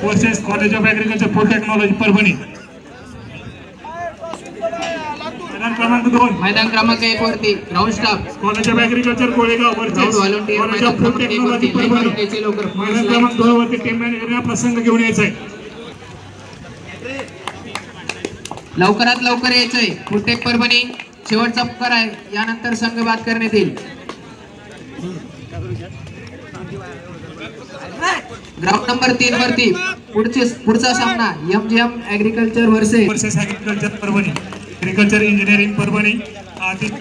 Versus college of agriculture food technology Parbhani. मैदान क्रमांक 2 मैदान क्रमांक 1 वरती ground staff college of agriculture Kolegaon versus volunteer college of food technology Parbhani. मैदान क्रमांक 2 वरती टीम मॅनेजर हा प्रसंग घेऊन यायचा आहे। लवकरात लवकर यायचंय। फुटेक परभणी शेवटचा पुकार आहे, यानंतर संघ बाद करण्यात येईल। ग्राउंड नंबर 3 वरती पुढचा सामना MGM agriculture versus agriculture Parbhani, agriculture engineering Parbhani.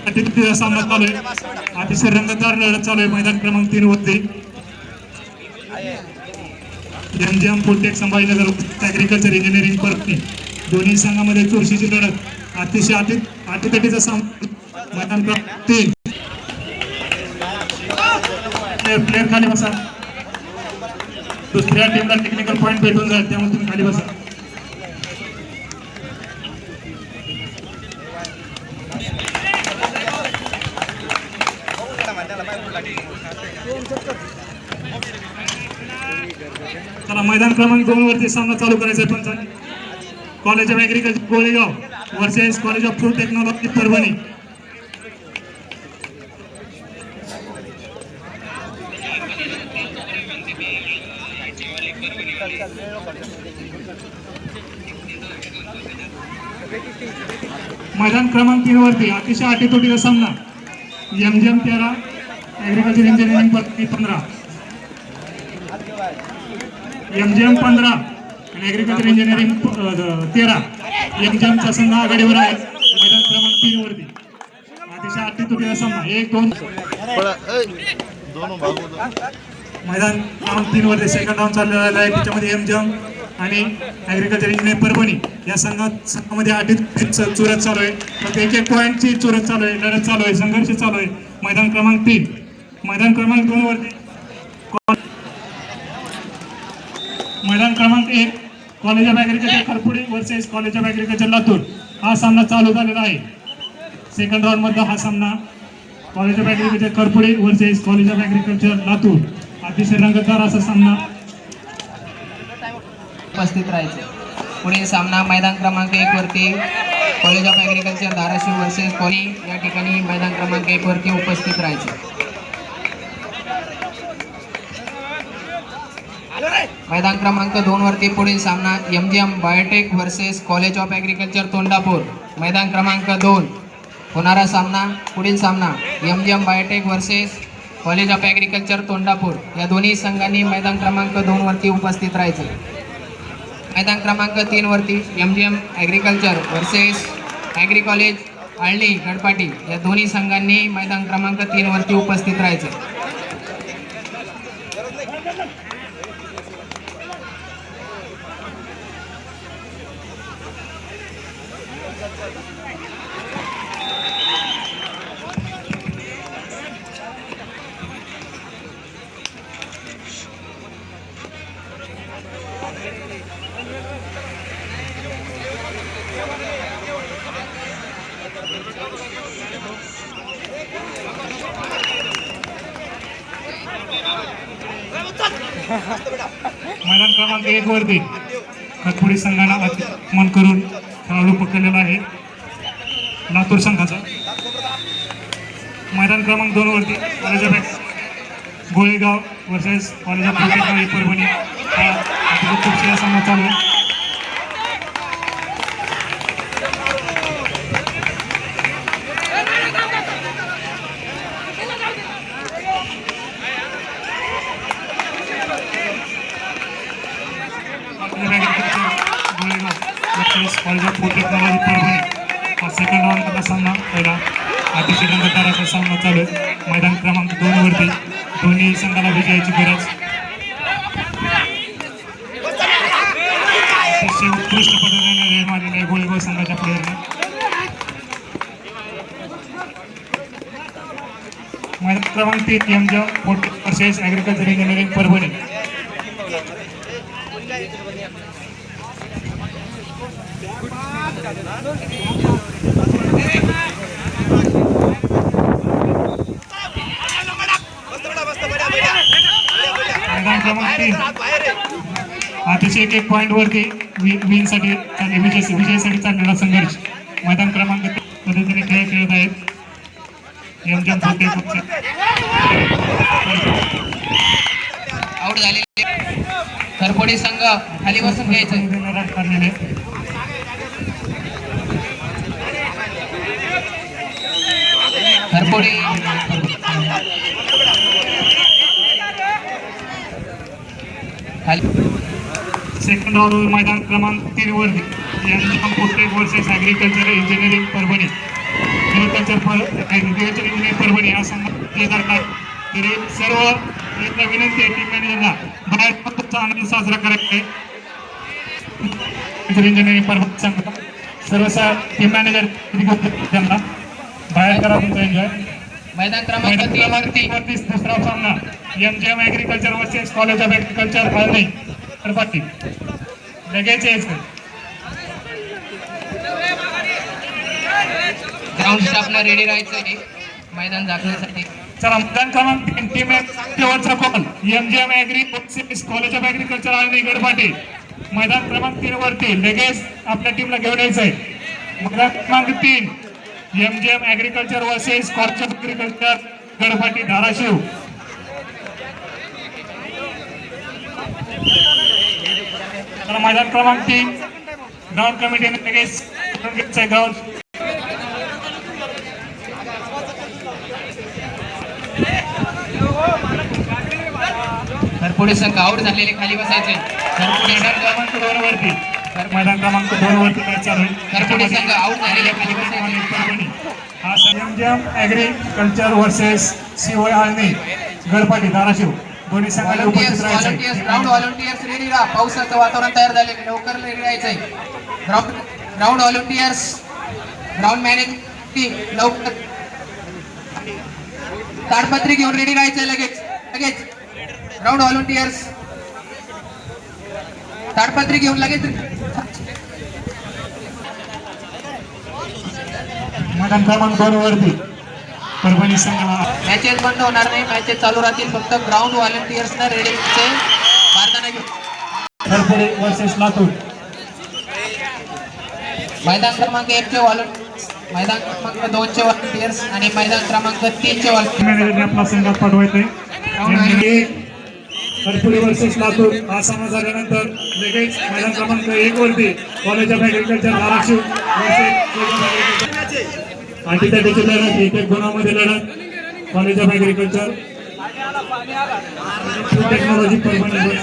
अतिथी सामना चालू आहे, अतिशय रंगतदार लढत चालू आहे। मैदान क्रमांक 3 वरती MGM food tech Sambhajinagar agriculture engineering Parbhani, दोन्ही संघामध्ये चुरशीची लढत, अतिशय अटीतटीचा सामना। मैदान क्रमांक 3 प्लेयर खाली बसा, दुसऱ्या टीमला टेक्निकल पॉइंट भेटून जाईल, त्यामुळे तुम्ही खाली बसा। चला मैदान क्रमांक 2 वरती सामना चालू करायचा आहे पंचांनी। College of agriculture Kolegaon versus college of food technology Parbhani. मैदान क्रमांक 3 वरती अतिशय अटीतटीचा सामना MGM 13 agriculture engineering Parbhani 15, MGM 15 आणि ऍग्रिकल्चर इंजिनिअरिंग 13 एमजीएमचा संघ आघाडीवर आहे। मैदान क्रमांक 3 वरती अतिशय अटीतटीचा सामना 1-2 मैदान क्रमांक 3 वरती सेकंड राऊंड चाललेला आहे, त्याच्यामध्ये एमजीएम आणि ऍग्रिकल्चर इंजिनिअरिंग परभणी या संघामध्ये अटीतटीची चुरत चालू आहे। फक्त एक पॉईंटची चुरत चालू आहे, लढत चालू आहे, संघर्ष चालू आहे। मैदान क्रमांक 3 मैदान क्रमांक 2 वरती मैदान क्रमांक 1 college of agriculture Kharpude versus college of agriculture Latur हा सामना चालू झालेला आहे। सेकंड राऊंड मधला हा सामना college of agriculture Kharpude versus college of agriculture Latur, अतिशय रंगतदार असा सामना। उपस्थित राहायचे। पुढील सामना मैदान क्रमांक 1 वरती college of agriculture Dharashiv versus college, या ठिकाणी मैदान क्रमांक 1 वरती उपस्थित राहायचे। मैदान क्रमांक 2 वरती पुढील सामना MGM biotech versus college of agriculture Tondapur, मैदान क्रमांक 2 होणारा सामना पुढील सामना MGM biotech versus college of agriculture Tondapur, या दोन्ही संघांनी मैदान क्रमांक 2 वरती उपस्थित राहायचे। मैदान क्रमांक 3 वरती MGM agriculture versus agri college Alani Gadpati, या दोन्ही संघांनी मैदान क्रमांक 3 वरती उपस्थित राहायचे। मैदान क्रमांक 1 वरती खरपुडे संघाला आक्रमण करून खेळाडू पकडलेला आहे लातूर संघाचा। मैदान क्रमांक 2 वरती college of Golegaon versus college of technology Parbhani हा अतिशय सामना चालू आहे। College of food technology Parbhani हा सेकंड राऊंडचा सामना पहिला अतिशय रंगतदार असा सामना चालू आहे। मैदान क्रमांक 2 वरती दोन्ही संघाला विजयाची गरज, अतिशय उत्कृष्ट पद्धतीने रेड मारलेला आहे गोळेगाव संघाच्या प्लेयरने। मैदान क्रमांक 3 MGM food versus agriculture engineering Parbhani, मैदान क्रमांक 3 अतिशय एक पॉइंट वरती विनसाठी विजयासाठी चाललेला संघर्ष. मैदान क्रमांक 3 पद्धतीने खेळ खेळत आहेत एमजीएम आउट झालेले खरपोडी संघ खाली बसून घ्यायचं. ठरलेले खरपोडी खाली सेकंड राऊंड मैदान क्रमांक 3 वरती एमजीएम पोस्टेक versus agriculture engineering Parbhani. Agriculture engineering Parbhani हा संघ तरी सर्व एक विनंती आहे टीम मॅनेजरला बाहेर आनंद साजरा करायचा आहे. इंजिनिअरिंग परभणी संघ सर्व टीम मॅनेजर त्यांना बाहेर करा तुमचा एन्जॉय. मैदान क्रमांक 3 वरती वरती दुसरा सामना MGM agriculture versus college of agriculture हळदी परभणी. लगेच यायचं. ग्राउंड स्टाफला रेडी राहायचं मैदान झाकण्यासाठी. चला मैदान क्रमांक 3 टीम शेवटचा call MGM agri versus college of agriculture Haldi Gadpati. मैदान क्रमांक 3 वरती लगेच आपल्या टीमला घेऊन यायचंय. मैदान क्रमांक 3 MGM agriculture versus college of agriculture Gadpati Dharashiv. तर मैदान क्रमांक 3 ग्राउंड कमिटीने लगेच घ्यायचंय ग्राउंड. खरपोडी संघ आउट झालेले खाली बसायचे. खरपोडी मैदान क्रमांक 2 वरती मैदान क्रमांक 2 वरती मॅच चालू आहे. खरपोडी संघ आउट झालेले खाली बसायचे. परभणी हा एमजीएम ॲग्रिकल्चर वर्सेस सीओ आळणी गडपाटी धाराशिव दोन्ही संघाला उपस्थित राहायचं. ग्राउंड व्हॉलंटियर्स रेडी राहा. पावसाचं वातावरण तयार झाले लवकर रेडी राहायचंय. Ground volunteers ground manage team लवकर ताडपत्री घेऊन रेडी राहायचंय. लगेच ग्राउंड व्हॉलंटियर्स ताडपत्री घेऊन लगेच. मैदान क्रमांक 2 वरती परभणी संघाला मॅचेस बंद होणार नाही. मॅचेस चालू राहतील. फक्त ग्राउंड व्हॉलंटियर्सना रेडी राहायचंय. भारताने घेऊन खरपुडे वर्सेस लातूर. मैदान क्रमांक 1 चे व्हॉलंटियर्स मैदान क्रमांक 2 चे व्हॉलंटियर्स आणि मैदान क्रमांक 3 चे व्हॉलंटियर्स मॅनेजरने आपला संघात पाठवायचंय. खरपुडे वर्सेस लातूर हा सामना झाल्यानंतर लगेच मैदान क्रमांक 1 वरती कॉलेज ऑफ ॲग्रिकल्चर धाराशिव अटीतटीची लढत 1-1 गुणामध्ये लढत college of agriculture technology Parbhani